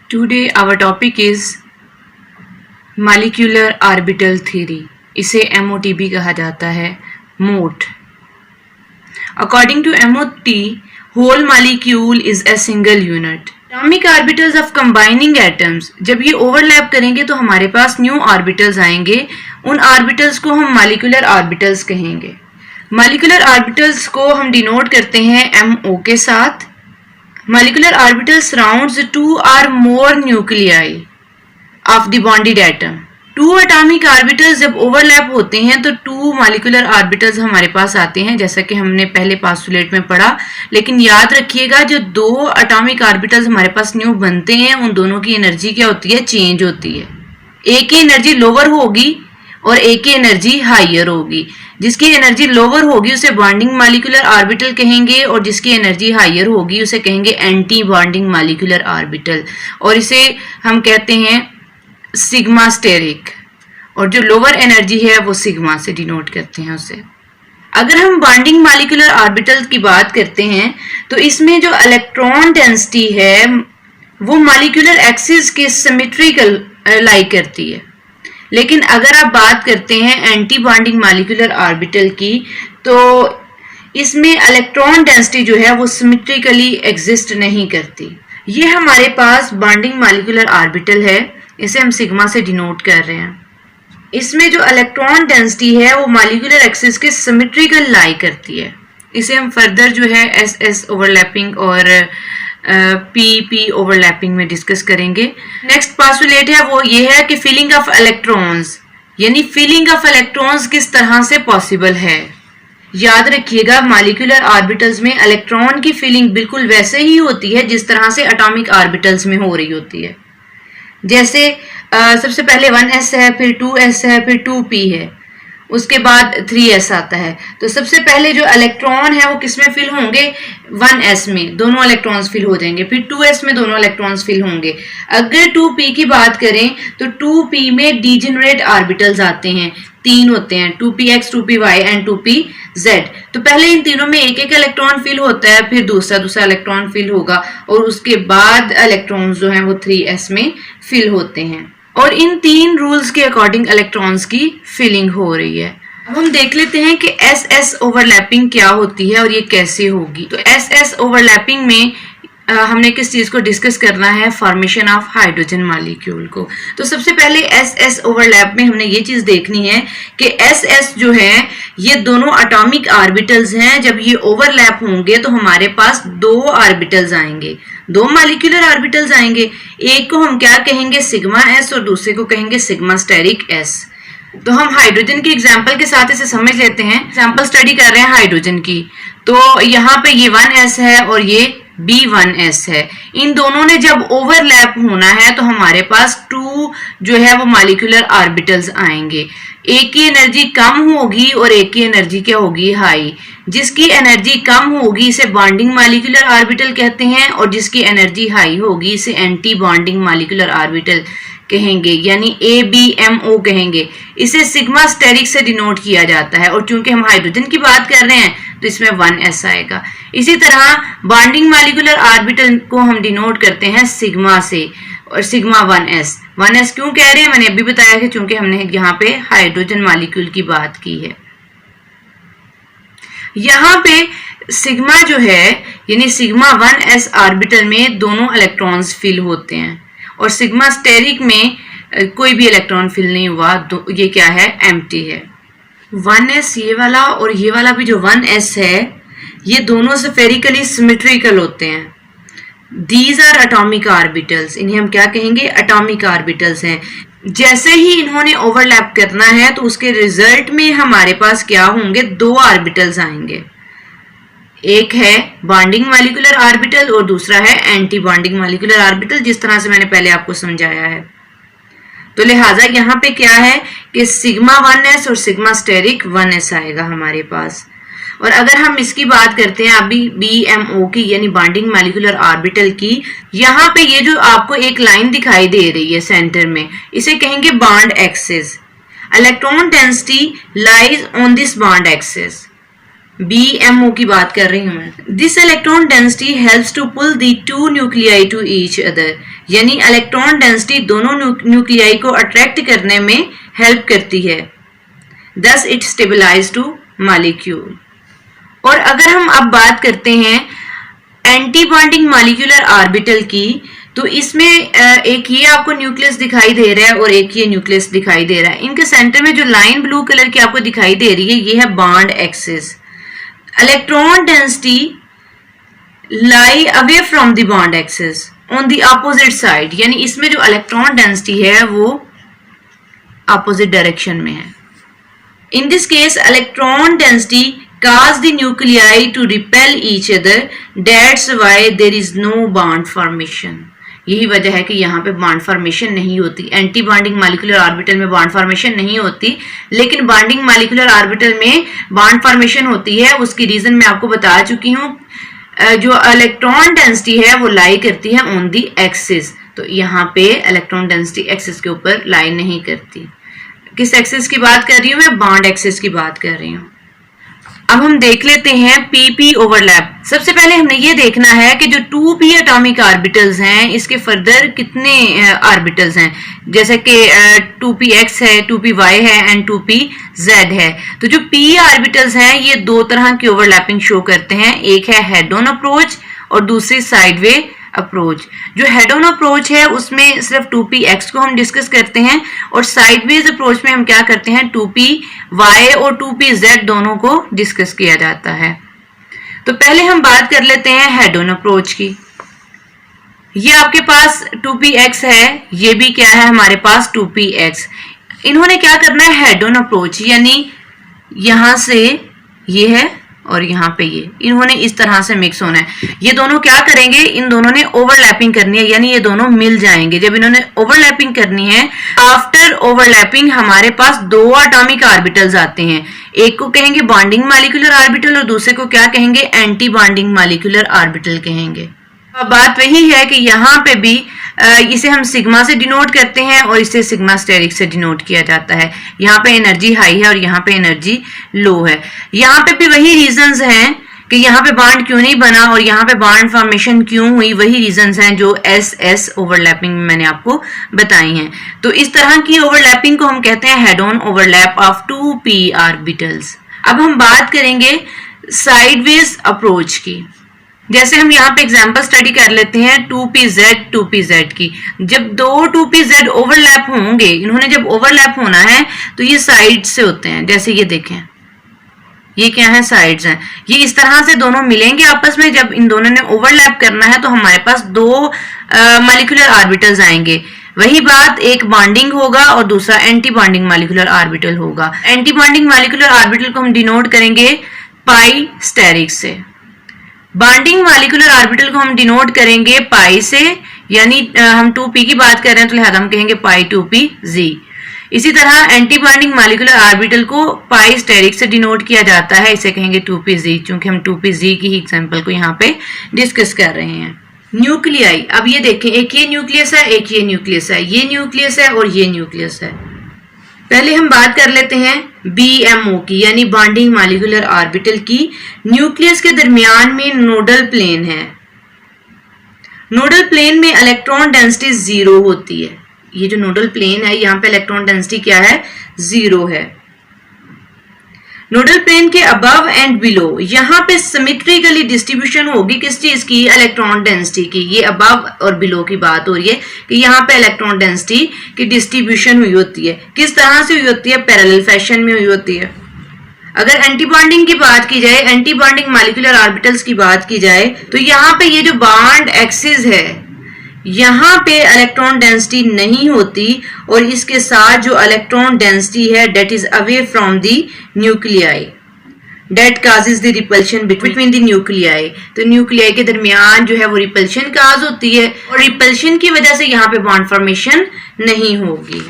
Today our topic is Molecular Orbital Theory. इसे MOTB कहा जाता है. MOT. According to MOT, whole molecule is a single unit. Atomic orbitals of combining atoms जब ये overlap करेंगे तो हमारे पास new orbitals आएंगे. उन orbitals को हम molecular orbitals कहेंगे. Molecular orbitals को हम denote करते हैं MO के साथ. Molecular orbital surrounds two or more nuclei of the bonded atom. Two atomic orbitals जब overlap होते हैं तो two molecular orbitals हमारे पास आते हैं, जैसा कि हमने पहले postulate में पढ़ा. लेकिन याद रखिएगा जो दो atomic orbitals हमारे पास न्यू बनते हैं उन दोनों की एनर्जी क्या होती है? चेंज होती है. एक की एनर्जी लोअर होगी और एक की एनर्जी हायर होगी. जिसकी एनर्जी लोअर होगी उसे बॉन्डिंग मॉलिक्यूलर ऑर्बिटल कहेंगे और जिसकी एनर्जी हायर होगी उसे कहेंगे एंटी बॉन्डिंग मॉलिक्यूलर ऑर्बिटल, और इसे हम कहते हैं सिग्मा स्टेरिक, और जो लोअर एनर्जी है वो सिग्मा से डिनोट करते हैं उसे. अगर हम बॉन्डिंग मॉलिक्यूलर ऑर्बिटल की बात करते हैं तो इसमें जो इलेक्ट्रॉन डेंसिटी है वो मॉलिक्यूलर एक्सिस के सिमेट्रिकल लाई करती है. लेकिन अगर आप बात करते हैं एंटी बॉन्डिंग मॉलिक्यूलर ऑर्बिटल की तो इसमें इलेक्ट्रॉन डेंसिटी जो है वो सिमेट्रिकली एग्जिस्ट नहीं करती. ये हमारे पास बॉन्डिंग मॉलिक्यूलर ऑर्बिटल है, इसे हम सिग्मा से डिनोट कर रहे हैं. इसमें जो इलेक्ट्रॉन डेंसिटी है वो मॉलिक्यूलर एक्सिस के सिमेट्रिकल लाई करती है. इसे हम फर्दर जो है SS ओवरलैपिंग और PP ओवरलैपिंग में डिस्कस करेंगे. नेक्स्ट पोस्टुलेट है वो ये है कि फिलिंग ऑफ इलेक्ट्रॉन्स, यानी फिलिंग ऑफ इलेक्ट्रॉन्स किस तरह से पॉसिबल है. याद रखिएगा मॉलिक्यूलर ऑर्बिटल्स में इलेक्ट्रॉन की फिलिंग बिल्कुल वैसे ही होती है जिस तरह से एटॉमिक ऑर्बिटल्स में हो रही होती है. जैसे सबसे पहले 1s है, फिर 2s है, फिर 2p है, उसके बाद 3s आता है. तो सबसे पहले जो इलेक्ट्रॉन है वो किस में फिल होंगे? 1s में दोनों इलेक्ट्रॉन्स फिल हो जाएंगे. फिर 2s में दोनों इलेक्ट्रॉन्स फिल होंगे. अगर 2p की बात करें तो 2p में डीजेनरेट ऑर्बिटल्स आते हैं, तीन होते हैं, 2px, 2py एंड 2pz. तो पहले इन तीनों में एक एक इलेक्ट्रॉन फिल होता है, फिर दूसरा इलेक्ट्रॉन फिल होगा और उसके बाद इलेक्ट्रॉन्स जो हैं वो 3s में फिल होते हैं. और इन तीन रूल्स के अकॉर्डिंग इलेक्ट्रॉन्स की फिलिंग हो रही है. अब हम देख लेते हैं कि SS ओवरलैपिंग क्या होती है और ये कैसे होगी. तो SS ओवरलैपिंग में हमने किस चीज को डिस्कस करना है? फॉर्मेशन ऑफ हाइड्रोजन मॉलिक्यूल को. तो सबसे पहले SS ओवरलैप में हमने ये चीज देखनी है कि SS जो है ये दोनों एटॉमिक ऑर्बिटल्स हैं. जब ये ओवरलैप होंगे तो हमारे पास दो ऑर्बिटल्स आएंगे, दो मॉलिक्यूलर ऑर्बिटल्स आएंगे. एक को हम क्या कहेंगे? सिग्मा S, और दूसरे को कहेंगे सिग्मा स्टेरिक S. तो हम हाइड्रोजन के एग्जांपल के साथ इसे समझ लेते हैं. एग्जांपल स्टडी कर रहे हैं हाइड्रोजन की. तो यहाँ पे ये 1s है और ये B1s है. इन दोनों ने जब ओवरलैप होना है तो हमारे पास 2 जो है वो मॉलिक्यूलर ऑर्बिटल्स आएंगे. एक की एनर्जी कम होगी और एक की एनर्जी क्या होगी? हाई. जिसकी एनर्जी कम होगी इसे बॉन्डिंग मॉलिक्यूलर ऑर्बिटल कहते हैं और जिसकी एनर्जी हाई होगी इसे एंटी बॉन्डिंग मॉलिक्यूलर ऑर्बिटल कहेंगे, यानी ABMO कहेंगे. इसे सिग्मा स्टेरिक से डिनोट किया जाता है और चूंकि हम हाइड्रोजन की बात कर रहे हैं तो इसमें 1s आएगा. इसी तरह बॉन्डिंग मॉलिक्यूलर ऑर्बिटल को हम डिनोट करते हैं सिग्मा से, और सिग्मा 1s. 1s क्यों कह रहे हैं? मैंने अभी बताया कि चूंकि हमने यहाँ पे हाइड्रोजन मॉलिक्यूल की बात की है. यहाँ पे सिग्मा जो है यानी सिग्मा 1s ऑर्बिटल में दोनों इलेक्ट्रॉन्स फिल होते हैं और सिग्मा स्टेरिक में कोई भी इलेक्ट्रॉन फिल नहीं हुआ. तो ये क्या है? एम्प्टी है. 1s ये वाला और ये वाला भी जो 1s है ये दोनों स्फेरिकली सिमेट्रिकल होते हैं. These are atomic orbitals. इन्हें हम क्या कहेंगे? एटॉमिक ऑर्बिटल्स हैं. जैसे ही इन्होंने ओवरलैप करना है तो उसके रिजल्ट में हमारे पास क्या होंगे? दो ऑर्बिटल्स आएंगे. एक है बॉन्डिंग मॉलिक्यूलर ऑर्बिटल और दूसरा है एंटी बॉन्डिंग मॉलिक्यूलर ऑर्बिटल, जिस तरह से मैंने पहले आपको समझाया है. तो लिहाजा यहाँ पे क्या है कि सिग्मा 1s और सिग्मा स्टेरिक 1s आएगा हमारे पास. और अगर हम इसकी बात करते हैं अभी BMO की यानी बॉन्डिंग मॉलिक्यूलर ऑर्बिटल की, यहाँ पे ये जो आपको एक लाइन दिखाई दे रही है सेंटर में, इसे कहेंगे bond axis. Electron density lies on this bond axis. BMO की बात कर रही हूं मैं. This electron density helps to pull the two nuclei to each other. यानी इलेक्ट्रॉन डेंसिटी दोनों न्यूक्लियाई को अट्रैक्ट करने में हेल्प करती है, thus it stabilize to molecule। और अगर हम अब बात करते हैं एंटी बॉन्डिंग मॉलिक्यूलर ऑर्बिटल की, तो इसमें एक ये आपको न्यूक्लियस दिखाई दे रहा है और एक ये न्यूक्लियस दिखाई दे रहा है। इनके सेंटर में जो लाइन ब्लू कलर की आपको दिखाई दे रही है, ये है bond axis. Electron density lie away from the bond axis on the opposite side, यानी इसमें जो इलेक्ट्रॉन डेंसिटी है वो अपोजिट डायरेक्शन में है। In this case electron density cause the nuclei to repel each other, that's why there is no bond formation। यही वजह है कि यहाँ पे बॉन्ड फॉर्मेशन नहीं होती। एंटी बॉन्डिंग मॉलिक्यूलर ऑर्बिटल में बॉन्ड फॉर्मेशन नहीं होती, लेकिन बॉन्डिंग मॉलिक्यूलर ऑर्बिटल में बॉन्ड फॉर्मेशन होती है। उसकी रीजन मैं आपको बता चुकी हूँ। जो इलेक्ट्रॉन डेंसिटी है वो लाई करती है ऑन दी एक्सिस, तो यहाँ पे इलेक्ट्रॉन डेंसिटी एक्सिस के ऊपर लाई नहीं करती। किस एक्सिस की बात कर रही हूँ मैं? बॉन्ड एक्सिस की बात कर रही हूँ। अब हम देख लेते हैं पीपी ओवरलैप। सबसे पहले हमने ये देखना है कि जो 2p एटॉमिक ऑर्बिटल्स हैं इसके फर्दर कितने ऑर्बिटल्स हैं, जैसे कि 2px है, 2py है एंड 2pz है। तो जो p ऑर्बिटल्स हैं ये दो तरह की ओवरलैपिंग शो करते हैं, एक है हेड ऑन अप्रोच और दूसरी साइडवे अप्रोच। जो हेड ऑन अप्रोच है उसमें सिर्फ 2px को हम डिस्कस करते हैं और साइडवेज अप्रोच में हम क्या करते हैं 2py और 2pz दोनों को डिस्कस किया जाता है। तो पहले हम बात कर लेते हैं हेड ऑन अप्रोच की। ये आपके पास 2px है, ये भी क्या है हमारे पास 2px। इन्होंने क्या करना है हेड ऑन अप्रोच, यानी यहां से ये है और यहाँ पे ये, इन्होंने इस तरह से मिक्स होना है। ये दोनों क्या करेंगे, इन दोनों ने ओवरलैपिंग करनी है, यानी ये दोनों मिल जाएंगे। जब इन्होंने ओवरलैपिंग करनी है, आफ्टर ओवरलैपिंग हमारे पास दो एटॉमिक ऑर्बिटल्स आते हैं। एक को कहेंगे बॉन्डिंग मॉलिक्यूलर ऑर्बिटल और दूसरे को क्या कहेंगे, एंटी बॉन्डिंग मॉलिक्यूलर ऑर्बिटल कहेंगे। अब बात वही है कि यहाँ पे भी इसे हम सिग्मा से डिनोट करते हैं और इसे सिग्मा स्टेरिक से डिनोट किया जाता है। यहाँ पे एनर्जी हाई है और यहाँ पे एनर्जी लो है। यहाँ पे भी वही रीजंस हैं कि यहाँ पे बॉन्ड क्यों नहीं बना और यहाँ पे बॉन्ड फॉर्मेशन क्यों हुई, वही रीजंस हैं जो एस ओवरलैपिंग में मैंने आपको बताई हैं। तो इस तरह की ओवरलैपिंग को हम कहते हैं head on overlap of 2p orbitals. अब हम बात करेंगे साइडवेज अप्रोच की। जैसे हम यहाँ पे एग्जांपल स्टडी कर लेते हैं 2pz की। जब दो 2pz ओवरलैप होंगे, इन्होंने जब ओवरलैप होना है तो ये साइड से होते हैं। जैसे ये देखें, ये क्या है, साइड्स हैं। ये इस तरह से दोनों मिलेंगे आपस में। जब इन दोनों ने ओवरलैप करना है तो हमारे पास दो मॉलिक्यूलर ऑर्बिटल्स आएंगे। वही बात, एक बॉन्डिंग होगा और दूसरा एंटी बॉन्डिंग मॉलिक्यूलर ऑर्बिटल होगा। एंटी बॉन्डिंग मॉलिक्यूलर ऑर्बिटल को हम डिनोट करेंगे पाई स्टेरिक से। बॉन्डिंग मॉलिक्यूलर ऑर्बिटल को हम डिनोट करेंगे पाई से, यानी हम 2p की बात कर रहे हैं तो लिहाजा हम कहेंगे पाई 2pz। इसी तरह एंटी बॉन्डिंग मॉलिक्यूलर ऑर्बिटल को पाई स्टेरिक से डिनोट किया जाता है, इसे कहेंगे 2pz, चूंकि हम 2pz की ही एग्जांपल को यहाँ पे डिस्कस कर रहे हैं। न्यूक्लियाई, अब ये देखें, एक ये न्यूक्लियस है, एक ये न्यूक्लियस है, ये न्यूक्लियस है और ये न्यूक्लियस है। पहले हम बात कर लेते हैं BMO की, यानी बॉन्डिंग मॉलिक्यूलर ऑर्बिटल की। न्यूक्लियस के दरमियान में नोडल प्लेन है। नोडल प्लेन में इलेक्ट्रॉन डेंसिटी 0 होती है। ये जो नोडल प्लेन है, यहाँ पे इलेक्ट्रॉन डेंसिटी क्या है, 0 है। नोडल प्लेन के अबव एंड बिलो यहाँ पे सिमेट्रिकली डिस्ट्रीब्यूशन होगी किस चीज की, इलेक्ट्रॉन डेंसिटी की। ये अबव और बिलो की बात हो रही है कि यहाँ पे इलेक्ट्रॉन डेंसिटी की डिस्ट्रीब्यूशन हुई होती है। किस तरह से हुई होती है, पैरेलल फैशन में हुई होती है। अगर एंटी बॉन्डिंग की बात की जाए, एंटी बॉन्डिंग मॉलिक्यूलर ऑर्बिटल्स की बात की जाए, तो यहाँ पे ये जो बॉन्ड एक्सिस है, यहाँ पे इलेक्ट्रॉन डेंसिटी नहीं होती और इसके साथ जो इलेक्ट्रॉन डेंसिटी है that is away from the nuclei, that causes the repulsion between the nuclei. तो न्यूक्लियाई के दरमियान जो है वो रिपल्शन काज होती है और रिपल्शन की वजह से यहाँ पे बॉन्ड फॉर्मेशन नहीं होगी।